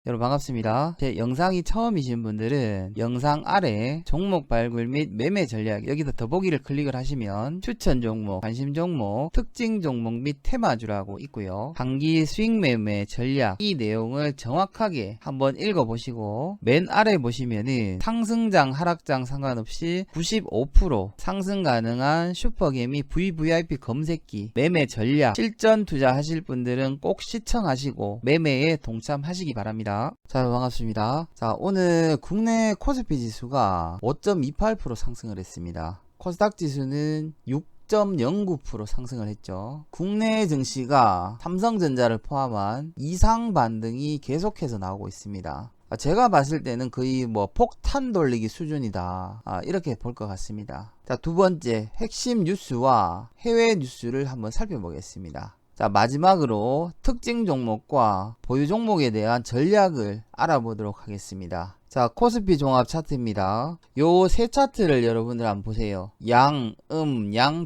여러분 반갑습니다. 제 영상이 처음이신 분들은 영상 아래 종목 발굴 및 매매 전략 여기서 더보기를 클릭을 하시면 추천 종목, 관심 종목, 특징 종목 및 테마주라고 있고요. 단기 수익 매매 전략 이 내용을 정확하게 한번 읽어보시고 맨 아래 보시면은 상승장 하락장 상관없이 95% 상승 가능한 슈퍼개미 VVIP 검색기 매매 전략 실전 투자하실 분들은 꼭 시청하시고 매매에 동참하시기 바랍니다. 자, 반갑습니다. 자, 오늘 국내 코스피 지수가 5.28% 상승을 했습니다. 코스닥 지수는 6.09% 상승을 했죠. 국내 증시가 삼성전자를 포함한 이상 반등이 계속해서 나오고 있습니다. 제가 봤을 때는 거의 뭐 폭탄 돌리기 수준이다, 이렇게 볼 것 같습니다. 자, 두 번째 핵심 뉴스와 해외 뉴스를 한번 살펴보겠습니다. 자, 마지막으로 특징 종목과 보유 종목에 대한 전략을 알아보도록 하겠습니다. 자, 코스피 종합 차트입니다. 요 세 차트를 여러분들 한번 보세요. 양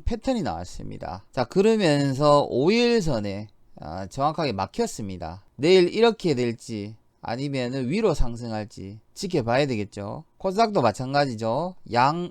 패턴이 나왔습니다. 자, 그러면서 5일선에 정확하게 막혔습니다. 내일 이렇게 될지 아니면 위로 상승할지 지켜봐야 되겠죠. 코스닥도 마찬가지죠. 양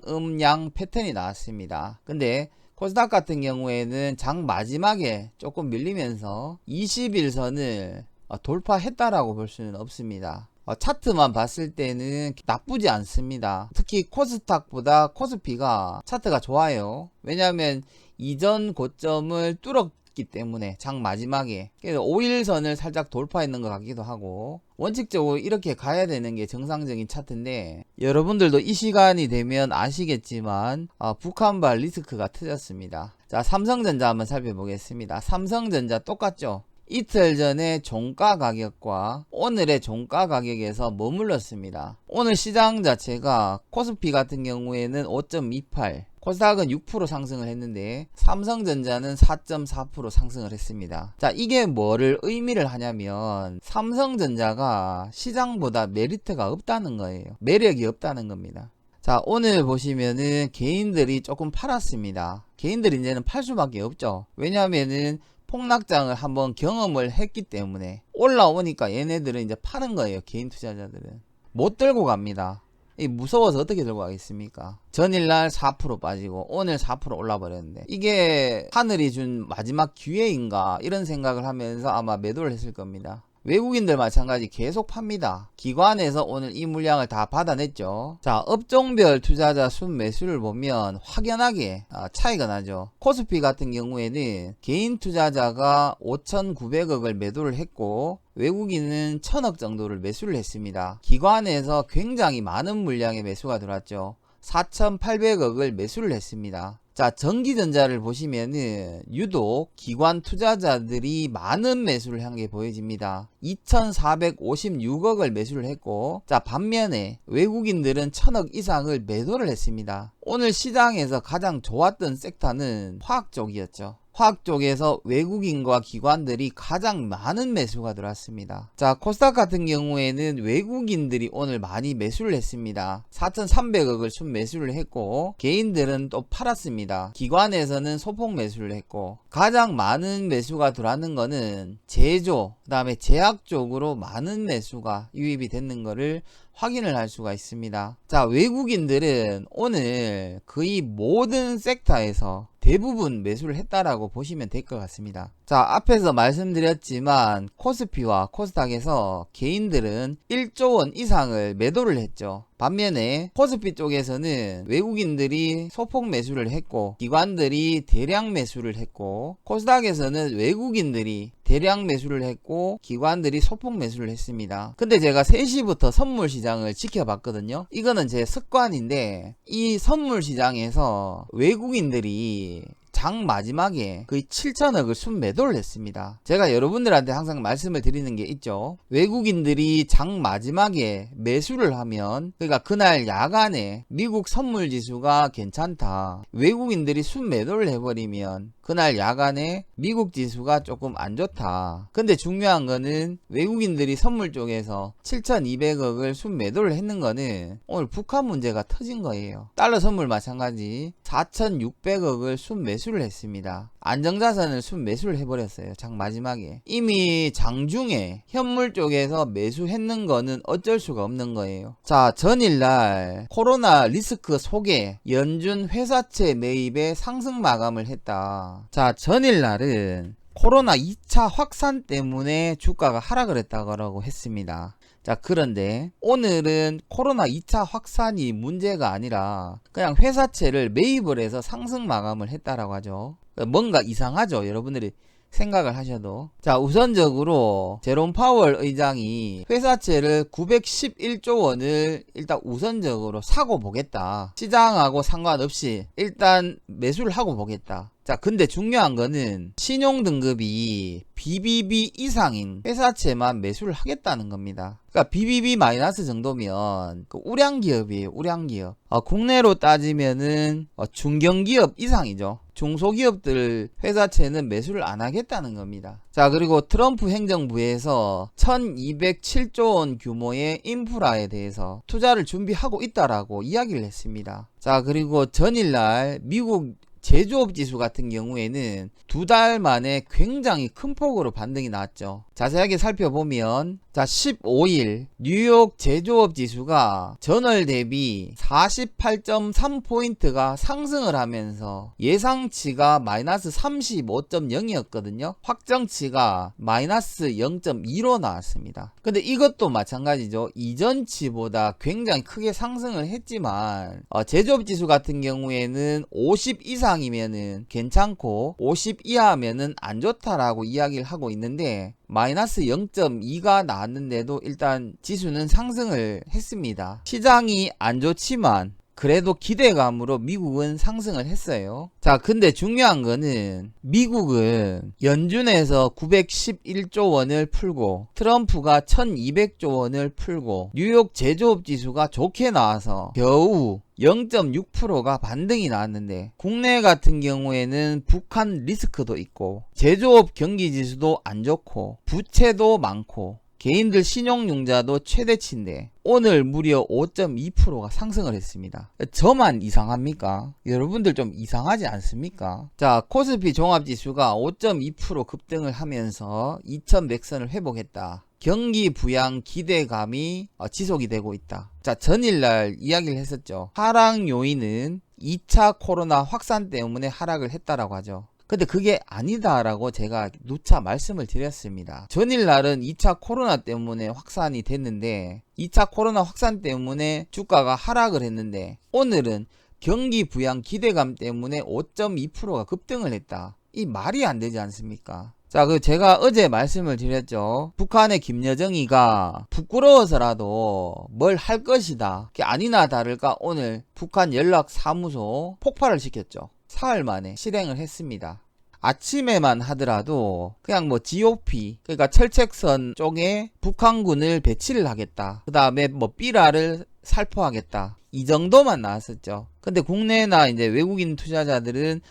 패턴이 나왔습니다. 근데 코스닥 같은 경우에는 장 마지막에 조금 밀리면서 21선을 돌파했다라고 볼 수는 없습니다. 차트만 봤을 때는 나쁘지 않습니다. 특히 코스닥보다 코스피가 차트가 좋아요. 왜냐하면 이전 고점을 뚫었기 때문에 장 마지막에 5일선을 살짝 돌파했는 것 같기도 하고, 원칙적으로 이렇게 가야 되는 게 정상적인 차트인데 여러분들도 이 시간이 되면 아시겠지만 북한발 리스크가 터졌습니다. 자, 삼성전자 한번 살펴보겠습니다. 삼성전자 똑같죠. 이틀 전에 종가 가격과 오늘의 종가 가격에서 머물렀습니다. 오늘 시장 자체가 코스피 같은 경우에는 5.28, 코스닥은 6% 상승을 했는데 삼성전자는 4.4% 상승을 했습니다. 자, 이게 뭐를 의미를 하냐면 삼성전자가 시장보다 메리트가 없다는 거예요. 매력이 없다는 겁니다. 자, 오늘 보시면은 개인들이 조금 팔았습니다. 개인들이 이제는 팔 수밖에 없죠. 왜냐하면은 폭락장을 한번 경험을 했기 때문에 올라오니까 얘네들은 이제 파는 거예요. 개인 투자자들은 못 들고 갑니다. 무서워서 어떻게 들고 가겠습니까? 전일날 4% 빠지고 오늘 4% 올라 버렸는데 이게 하늘이 준 마지막 기회인가, 이런 생각을 하면서 아마 매도를 했을 겁니다. 외국인들 마찬가지 계속 팝니다. 기관에서 오늘 이 물량을 다 받아냈죠. 자, 업종별 투자자 순매수를 보면 확연하게 차이가 나죠. 코스피 같은 경우에는 개인 투자자가 5,900억을 매도를 했고 외국인은 1,000억 정도를 매수를 했습니다. 기관에서 굉장히 많은 물량의 매수가 들어왔죠. 4,800억을 매수를 했습니다. 자, 전기전자를 보시면은 유독 기관 투자자들이 많은 매수를 한 게 보여집니다. 2,456억을 매수를 했고, 자, 반면에 외국인들은 1,000억 이상을 매도를 했습니다. 오늘 시장에서 가장 좋았던 섹터는 화학 쪽이었죠. 화학 쪽에서 외국인과 기관들이 가장 많은 매수가 들어왔습니다. 자, 코스닥 같은 경우에는 외국인들이 오늘 많이 매수를 했습니다. 4,300억을 순매수를 했고 개인들은 또 팔았습니다. 기관에서는 소폭 매수를 했고, 가장 많은 매수가 들어왔는 거는 제조, 그 다음에 제약 쪽으로 많은 매수가 유입이 됐는 거를 확인을 할 수가 있습니다. 자, 외국인들은 오늘 거의 모든 섹터에서 대부분 매수를 했다라고 보시면 될 것 같습니다. 자, 앞에서 말씀드렸지만 코스피와 코스닥에서 개인들은 1조 원 이상을 매도를 했죠. 반면에 코스피 쪽에서는 외국인들이 소폭 매수를 했고 기관들이 대량 매수를 했고, 코스닥에서는 외국인들이 대량 매수를 했고 기관들이 소폭 매수를 했습니다. 근데 제가 3시부터 선물 시장을 지켜봤거든요. 이거는 제 습관인데 이 선물 시장에서 외국인들이 장 마지막에 거의 7천억을 순매도를 했습니다. 제가 여러분들한테 항상 말씀을 드리는 게 있죠. 외국인들이 장 마지막에 매수를 하면, 그러니까 그날 야간에 미국 선물지수가 괜찮다, 외국인들이 순매도를 해버리면 그날 야간에 미국 지수가 조금 안 좋다. 근데 중요한 거는 외국인들이 선물 쪽에서 7,200억을 순매도를 했는 거는 오늘 북한 문제가 터진 거예요. 달러 선물 마찬가지 4,600억을 순매수를 했습니다. 안정자산을 순매수를 해버렸어요. 장 마지막에. 이미 장중에 현물 쪽에서 매수했는 거는 어쩔 수가 없는 거예요. 자, 전일날 코로나 리스크 속에 연준 회사채 매입에 상승 마감을 했다. 자, 전일날은 코로나 2차 확산 때문에 주가가 하락을 했다고 했습니다. 자, 그런데 오늘은 코로나 2차 확산이 문제가 아니라 그냥 회사채를 매입을 해서 상승 마감을 했다라고 하죠. 뭔가 이상하죠, 여러분들이 생각을 하셔도. 자, 우선적으로 제롬 파월 의장이 회사채를 911조 원을 일단 우선적으로 사고 보겠다. 시장하고 상관없이 일단 매수를 하고 보겠다. 자, 근데 중요한 거는 신용등급이 BBB 이상인 회사채만 매수를 하겠다는 겁니다. 그러니까 BBB 마이너스 정도면 그 우량기업이에요. 우량기업. 국내로 따지면은 중견기업 이상이죠. 중소기업들 회사채는 매수를 안 하겠다는 겁니다. 자, 그리고 트럼프 행정부에서 1207조 원 규모의 인프라에 대해서 투자를 준비하고 있다라고 이야기를 했습니다. 자, 그리고 전일날 미국 제조업 지수 같은 경우에는 2달 만에 굉장히 큰 폭으로 반등이 나왔죠. 자세하게 살펴보면 자, 15일 뉴욕 제조업 지수가 전월 대비 48.3포인트가 상승을 하면서 예상치가 마이너스 35.0이었거든요. 확정치가 마이너스 0.2로 나왔습니다. 근데 이것도 마찬가지죠. 이전치보다 굉장히 크게 상승을 했지만 제조업 지수 같은 경우에는 50 이상이면은 괜찮고 50 이하면은 안 좋다라고 이야기를 하고 있는데 마이너스 0.2가 나왔는데도 일단 지수는 상승을 했습니다. 시장이 안 좋지만 그래도 기대감으로 미국은 상승을 했어요. 자, 근데 중요한 거는 미국은 연준에서 911조 원을 풀고 트럼프가 1200조 원을 풀고 뉴욕 제조업 지수가 좋게 나와서 겨우 0.6%가 반등이 나왔는데 국내 같은 경우에는 북한 리스크도 있고 제조업 경기지수도 안 좋고 부채도 많고 개인들 신용융자도 최대치인데 오늘 무려 5.2%가 상승을 했습니다. 저만 이상합니까? 여러분들 좀 이상하지 않습니까? 자, 코스피 종합지수가 5.2% 급등을 하면서 2100선을 회복했다. 경기 부양 기대감이 지속이 되고 있다. 자, 전일날 이야기를 했었죠. 하락 요인은 2차 코로나 확산 때문에 하락을 했다라고 하죠. 근데 그게 아니다라고 제가 누차 말씀을 드렸습니다. 전일날은 2차 코로나 때문에 확산이 됐는데 2차 코로나 확산 때문에 주가가 하락을 했는데 오늘은 경기 부양 기대감 때문에 5.2%가 급등을 했다. 이 말이 안 되지 않습니까? 자, 제가 어제 말씀을 드렸죠. 북한의 김여정이가 부끄러워서라도 뭘 할 것이다. 그게 아니나 다를까 오늘 북한 연락사무소 폭발을 시켰죠. 사흘 만에 실행을 했습니다. 아침에만 하더라도 그냥 GOP 그러니까 철책선 쪽에 북한군을 배치를 하겠다. 그 다음에 삐라를 살포하겠다. 이 정도만 나왔었죠. 근데 국내나 이제 외국인 투자자들은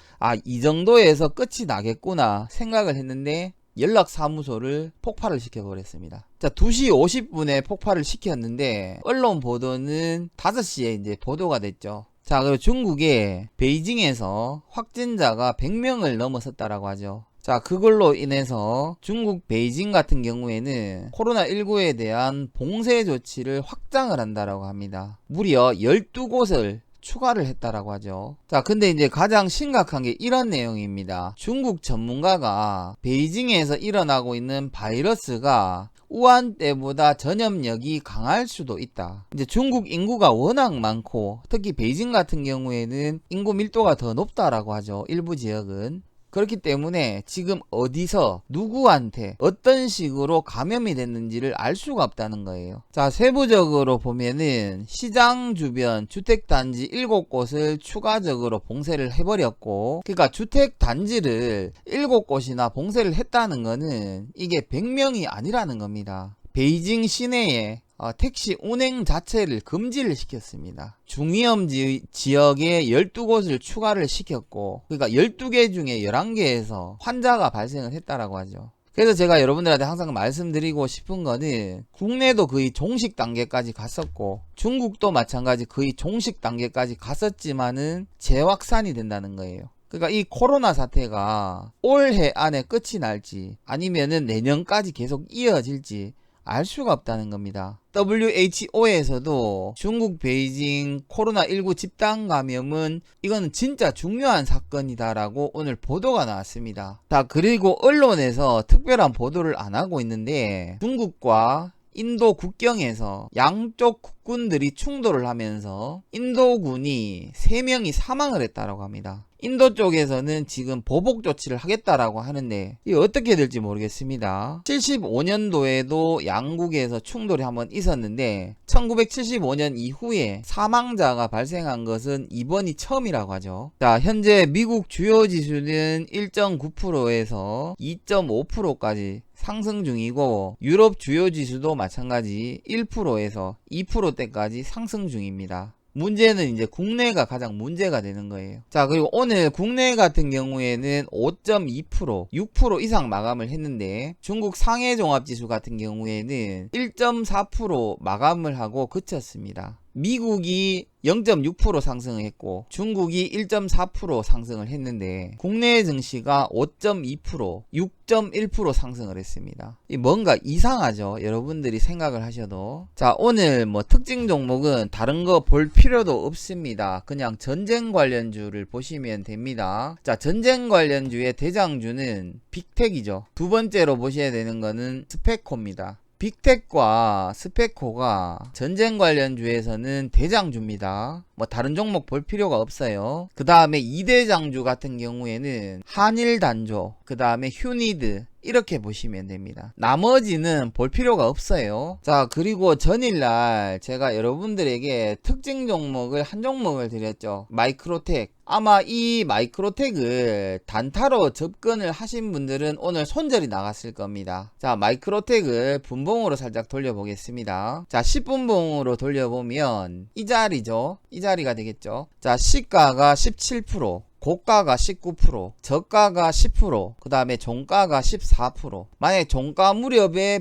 이 정도에서 끝이 나겠구나 생각을 했는데 연락사무소를 폭발을 시켜버렸습니다. 자, 2시 50분에 폭발을 시켰는데 언론 보도는 5시에 이제 보도가 됐죠. 자, 그리고 중국의 베이징에서 확진자가 100명을 넘어섰다라고 하죠. 자, 그걸로 인해서 중국 베이징 같은 경우에는 코로나19에 대한 봉쇄 조치를 확장을 한다라고 합니다. 무려 12곳을 추가를 했다라고 하죠. 자, 근데 이제 가장 심각한 게 이런 내용입니다. 중국 전문가가 베이징에서 일어나고 있는 바이러스가 우한 때보다 전염력이 강할 수도 있다. 이제 중국 인구가 워낙 많고 특히 베이징 같은 경우에는 인구 밀도가 더 높다라고 하죠. 일부 지역은. 그렇기 때문에 지금 어디서 누구한테 어떤 식으로 감염이 됐는지를 알 수가 없다는 거예요. 자, 세부적으로 보면은 시장 주변 주택단지 7곳을 추가적으로 봉쇄를 해버렸고, 그러니까 주택단지를 7곳이나 봉쇄를 했다는 거는 이게 100명이 아니라는 겁니다. 베이징 시내에 택시 운행 자체를 금지를 시켰습니다. 중위험 지역에 12곳을 추가를 시켰고, 그러니까 12개 중에 11개에서 환자가 발생을 했다라고 하죠. 그래서 제가 여러분들한테 항상 말씀드리고 싶은 거는 국내도 거의 종식 단계까지 갔었고 중국도 마찬가지 거의 종식 단계까지 갔었지만은 재확산이 된다는 거예요. 그러니까 이 코로나 사태가 올해 안에 끝이 날지 아니면은 내년까지 계속 이어질지 알 수가 없다는 겁니다. WHO에서도 중국 베이징 코로나19 집단 감염은 이거는 진짜 중요한 사건이다라고 오늘 보도가 나왔습니다. 자, 그리고 언론에서 특별한 보도를 안 하고 있는데 중국과 인도 국경에서 양쪽 국군들이 충돌을 하면서 인도군이 3명이 사망을 했다라고 합니다. 인도 쪽에서는 지금 보복 조치를 하겠다라고 하는데 이게 어떻게 될지 모르겠습니다. 75년도에도 양국에서 충돌이 한번 있었는데 1975년 이후에 사망자가 발생한 것은 이번이 처음이라고 하죠. 자, 현재 미국 주요 지수는 1.9%에서 2.5%까지 상승 중이고 유럽 주요 지수도 마찬가지 1%에서 2%대까지 상승 중입니다. 문제는 이제 국내가 가장 문제가 되는 거예요. 자, 그리고 오늘 국내 같은 경우에는 5.2%, 6% 이상 마감을 했는데 중국 상해 종합지수 같은 경우에는 1.4% 마감을 하고 그쳤습니다. 미국이 0.6% 상승을 했고 중국이 1.4% 상승을 했는데 국내 증시가 5.2%, 6.1% 상승을 했습니다. 뭔가 이상하죠? 여러분들이 생각을 하셔도. 자, 오늘 뭐 특징 종목은 다른 거 볼 필요도 없습니다. 그냥 전쟁 관련주를 보시면 됩니다. 자, 전쟁 관련주의 대장주는 빅텍이죠. 두 번째로 보셔야 되는 거는 스페코입니다. 빅텍과 스페코가 전쟁 관련주에서는 대장주입니다. 뭐 다른 종목 볼 필요가 없어요. 그 다음에 2대장주 같은 경우에는 한일단조, 그 다음에 휴니드 이렇게 보시면 됩니다. 나머지는 볼 필요가 없어요. 자, 그리고 전일날 제가 여러분들에게 특징 종목을 한 종목을 드렸죠. 마이크로텍. 아마 이 마이크로텍을 단타로 접근을 하신 분들은 오늘 손절이 나갔을 겁니다. 자, 마이크로텍을 분봉으로 살짝 돌려보겠습니다. 자, 10분봉으로 돌려보면 이 자리죠. 이 자리가 되겠죠. 자, 시가가 17%, 고가가 19%, 저가가 10%, 그 다음에 종가가 14%. 만약에 종가 무렵에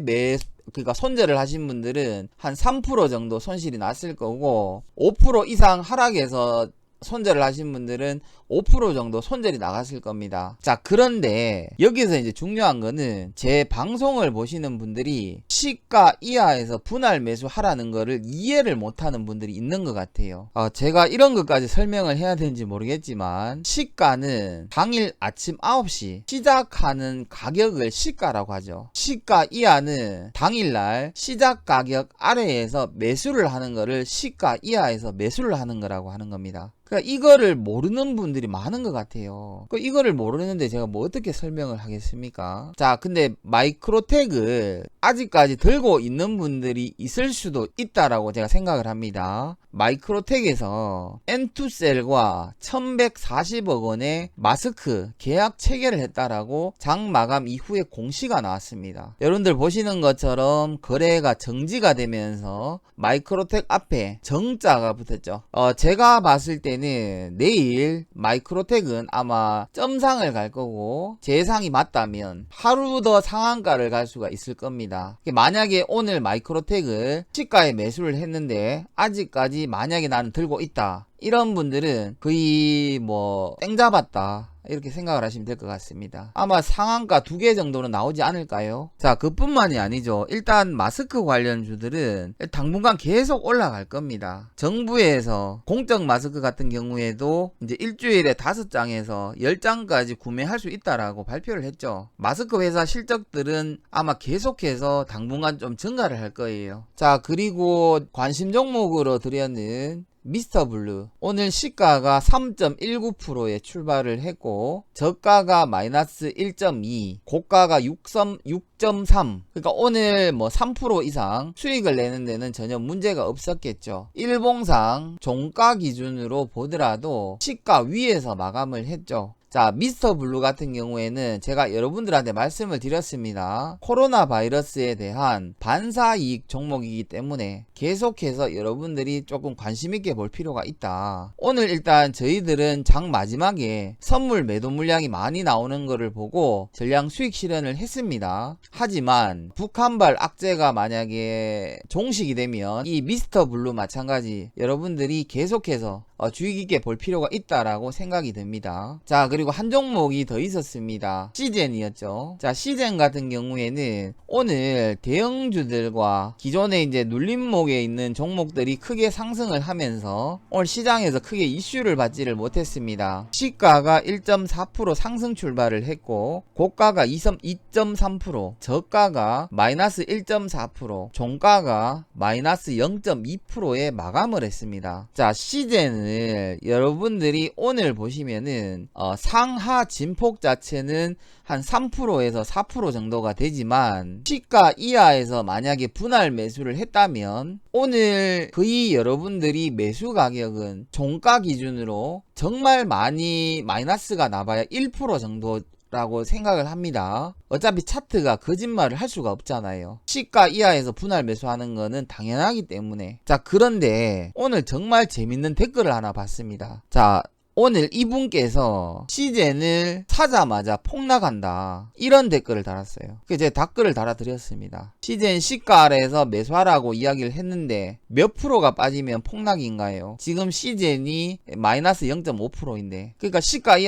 그러니까 손절을 하신 분들은 한 3% 정도 손실이 났을 거고 5% 이상 하락해서 손절을 하신 분들은 5% 정도 손절이 나갔을 겁니다. 자, 그런데 여기서 이제 중요한 거는 제 방송을 보시는 분들이 시가 이하에서 분할 매수하라는 거를 이해를 못하는 분들이 있는 것 같아요. 제가 이런 것까지 설명을 해야 되는지 모르겠지만 시가는 당일 아침 9시 시작하는 가격을 시가라고 하죠. 시가 이하는 당일날 시작 가격 아래에서 매수를 하는 거를 시가 이하에서 매수를 하는 거라고 하는 겁니다. 그러니까 이거를 모르는 분들이 많은 것 같아요. 이거를 모르는데 제가 뭐 어떻게 설명을 하겠습니까? 자, 근데 마이크로텍을 아직까지 들고 있는 분들이 있을 수도 있다라고 제가 생각을 합니다. 마이크로텍에서 엔투셀과 1140억 원의 마스크 계약 체결을 했다라고 장 마감 이후에 공시가 나왔습니다. 여러분들 보시는 것처럼 거래가 정지가 되면서 마이크로텍 앞에 정자가 붙었죠. 제가 봤을 때는 내일 마이크로텍은 아마 점상을 갈 거고 재상이 맞다면 하루 더 상한가를 갈 수가 있을 겁니다. 만약에 오늘 마이크로텍을 시가에 매수를 했는데 아직까지 만약에 나는 들고 있다, 이런 분들은 거의 뭐 땡 잡았다 이렇게 생각을 하시면 될 것 같습니다. 아마 상한가 2개 정도는 나오지 않을까요? 자, 그뿐만이 아니죠. 일단 마스크 관련주들은 당분간 계속 올라갈 겁니다. 정부에서 공적 마스크 같은 경우에도 이제 일주일에 5장에서 10장까지 구매할 수 있다라고 발표를 했죠. 마스크 회사 실적들은 아마 계속해서 당분간 좀 증가를 할 거예요. 자, 그리고 관심 종목으로 드려는 미스터블루, 오늘 시가가 3.19%에 출발을 했고 저가가 마이너스 1.2, 고가가 6.3. 그러니까 오늘 뭐 3% 이상 수익을 내는 데는 전혀 문제가 없었겠죠. 일봉상 종가 기준으로 보더라도 시가 위에서 마감을 했죠. 자, 미스터블루 같은 경우에는 제가 여러분들한테 말씀을 드렸습니다. 코로나 바이러스에 대한 반사이익 종목이기 때문에 계속해서 여러분들이 조금 관심있게 볼 필요가 있다. 오늘 일단 저희들은 장 마지막에 선물 매도 물량이 많이 나오는 거를 보고 전량 수익 실현을 했습니다. 하지만 북한발 악재가 만약에 종식이 되면 이 미스터블루 마찬가지 여러분들이 계속해서 주의 깊게 볼 필요가 있다라고 생각이 듭니다. 자, 그리고 한 종목이 더 있었습니다. 시젠이었죠. 자, 시젠 같은 경우에는 오늘 대형주들과 기존에 이제 눌림목에 있는 종목들이 크게 상승을 하면서 오늘 시장에서 크게 이슈를 받지를 못했습니다. 시가가 1.4% 상승 출발을 했고 고가가 2.3%, 저가가 마이너스 1.4%, 종가가 마이너스 0.2%에 마감을 했습니다. 자, 시젠을 여러분들이 오늘 보시면은 상하 진폭 자체는 한 3%에서 4% 정도가 되지만 시가 이하에서 만약에 분할 매수를 했다면 오늘 거의 여러분들이 매수 가격은 종가 기준으로 정말 많이 마이너스가 나봐야 1% 정도 라고 생각을 합니다. 어차피 차트가 거짓말을 할 수가 없잖아요. 시가 이하에서 분할 매수하는 거는 당연하기 때문에. 자, 그런데 오늘 정말 재밌는 댓글을 하나 봤습니다. 자, 오늘 이분께서 시젠을 사자마자 폭락한다 이런 댓글을 달았어요. 그래서 제가 댓글을 달아드렸습니다. 시젠 시가 아래에서 매수하라고 이야기를 했는데 몇 프로가 빠지면 폭락인가요? 지금 시젠이 마이너스 0.5%인데 그러니까 시가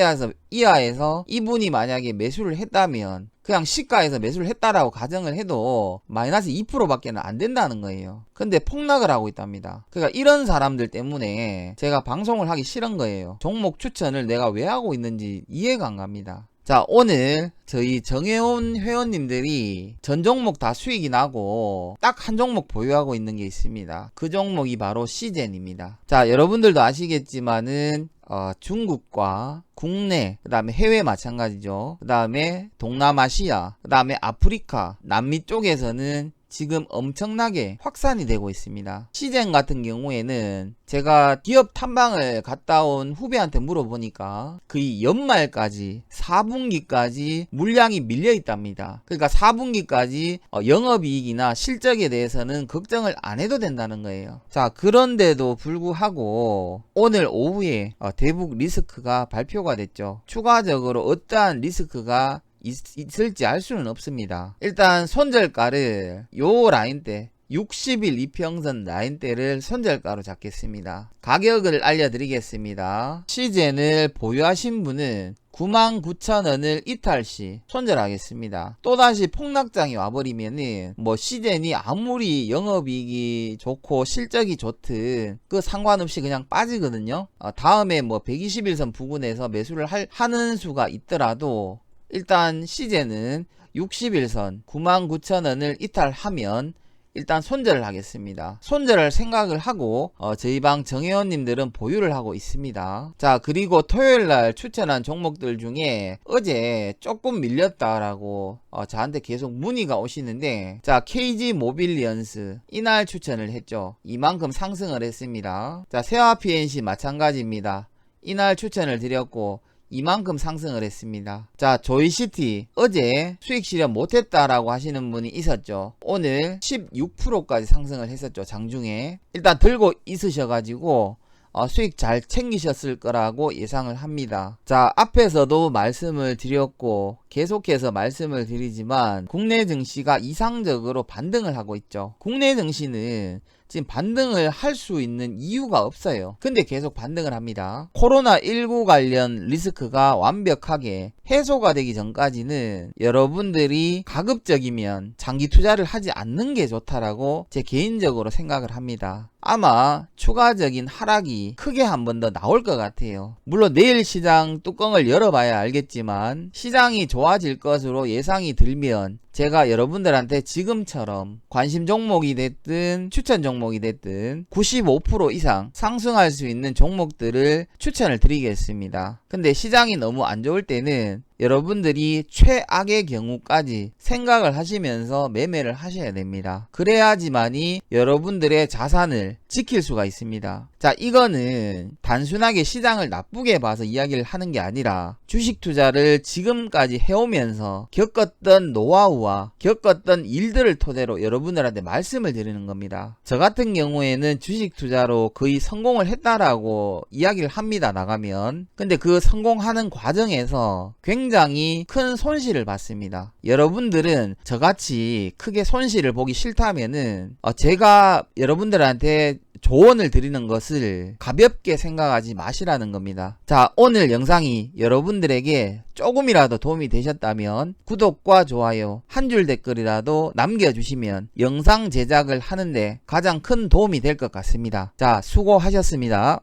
이하에서 이분이 만약에 매수를 했다면 그냥 시가에서 매수를 했다라고 가정을 해도 마이너스 2%밖에 안 된다는 거예요. 근데 폭락을 하고 있답니다. 그러니까 이런 사람들 때문에 제가 방송을 하기 싫은 거예요. 종목 추천을 내가 왜 하고 있는지 이해가 안 갑니다. 자, 오늘 저희 정혜원 회원님들이 전 종목 다 수익이 나고 딱 한 종목 보유하고 있는 게 있습니다. 그 종목이 바로 시젠입니다. 자, 여러분들도 아시겠지만은 중국과 국내, 그 다음에 해외 마찬가지죠. 그 다음에 동남아시아, 그 다음에 아프리카, 남미 쪽에서는 지금 엄청나게 확산이 되고 있습니다. 시젠 같은 경우에는 제가 기업 탐방을 갔다 온 후배한테 물어보니까 거의 연말까지 4분기까지 물량이 밀려 있답니다. 그러니까 4분기까지 영업이익이나 실적에 대해서는 걱정을 안 해도 된다는 거예요. 자, 그런데도 불구하고 오늘 오후에 대북 리스크가 발표가 됐죠. 추가적으로 어떠한 리스크가 있을지 알 수는 없습니다. 일단 손절가를 요 라인대 60일 이평선 라인대를 손절가로 잡겠습니다. 가격을 알려드리겠습니다. 시젠을 보유하신 분은 99,000원을 이탈시 손절하겠습니다. 또다시 폭락장이 와버리면은 시젠이 아무리 영업이익이 좋고 실적이 좋든 그 상관없이 그냥 빠지거든요. 다음에 120일선 부근에서 매수를 하는 수가 있더라도 일단 시젠은 60일선 99,000원을 이탈하면 일단 손절을 하겠습니다. 손절할 생각을 하고 저희 방 정회원님들은 보유를 하고 있습니다. 자, 그리고 토요일날 추천한 종목들 중에 어제 조금 밀렸다라고 저한테 계속 문의가 오시는데, 자, KG 모빌리언스 이날 추천을 했죠. 이만큼 상승을 했습니다. 자, 세화 PNC 마찬가지입니다. 이날 추천을 드렸고 이만큼 상승을 했습니다. 자, 조이시티 어제 수익 실현 못했다라고 하시는 분이 있었죠. 오늘 16%까지 상승을 했었죠. 장중에 일단 들고 있으셔가지고 수익 잘 챙기셨을 거라고 예상을 합니다. 자, 앞에서도 말씀을 드렸고 계속해서 말씀을 드리지만 국내 증시가 이상적으로 반등을 하고 있죠. 국내 증시는 지금 반등을 할 수 있는 이유가 없어요. 근데 계속 반등을 합니다. 코로나19 관련 리스크가 완벽하게 해소가 되기 전까지는 여러분들이 가급적이면 장기 투자를 하지 않는 게 좋다라고 제 개인적으로 생각을 합니다. 아마 추가적인 하락이 크게 한 번 더 나올 것 같아요. 물론 내일 시장 뚜껑을 열어봐야 알겠지만 시장이 좋아질 것으로 예상이 들면 제가 여러분들한테 지금처럼 관심 종목이 됐든 추천 종목이 됐든 95% 이상 상승할 수 있는 종목들을 추천을 드리겠습니다. 근데 시장이 너무 안 좋을 때는 여러분들이 최악의 경우까지 생각을 하시면서 매매를 하셔야 됩니다. 그래야지만이 여러분들의 자산을 지킬 수가 있습니다. 자, 이거는 단순하게 시장을 나쁘게 봐서 이야기를 하는 게 아니라 주식 투자를 지금까지 해오면서 겪었던 노하우와 겪었던 일들을 토대로 여러분들한테 말씀을 드리는 겁니다. 저 같은 경우에는 주식 투자로 거의 성공을 했다라고 이야기를 합니다. 나가면. 근데 그 성공하는 과정에서 굉장히 큰 손실을 봤습니다. 여러분들은 저같이 크게 손실을 보기 싫다면은 제가 여러분들한테 조언을 드리는 것을 가볍게 생각하지 마시라는 겁니다. 자, 오늘 영상이 여러분들에게 조금이라도 도움이 되셨다면 구독과 좋아요, 한 줄 댓글이라도 남겨주시면 영상 제작을 하는데 가장 큰 도움이 될 것 같습니다. 자, 수고하셨습니다.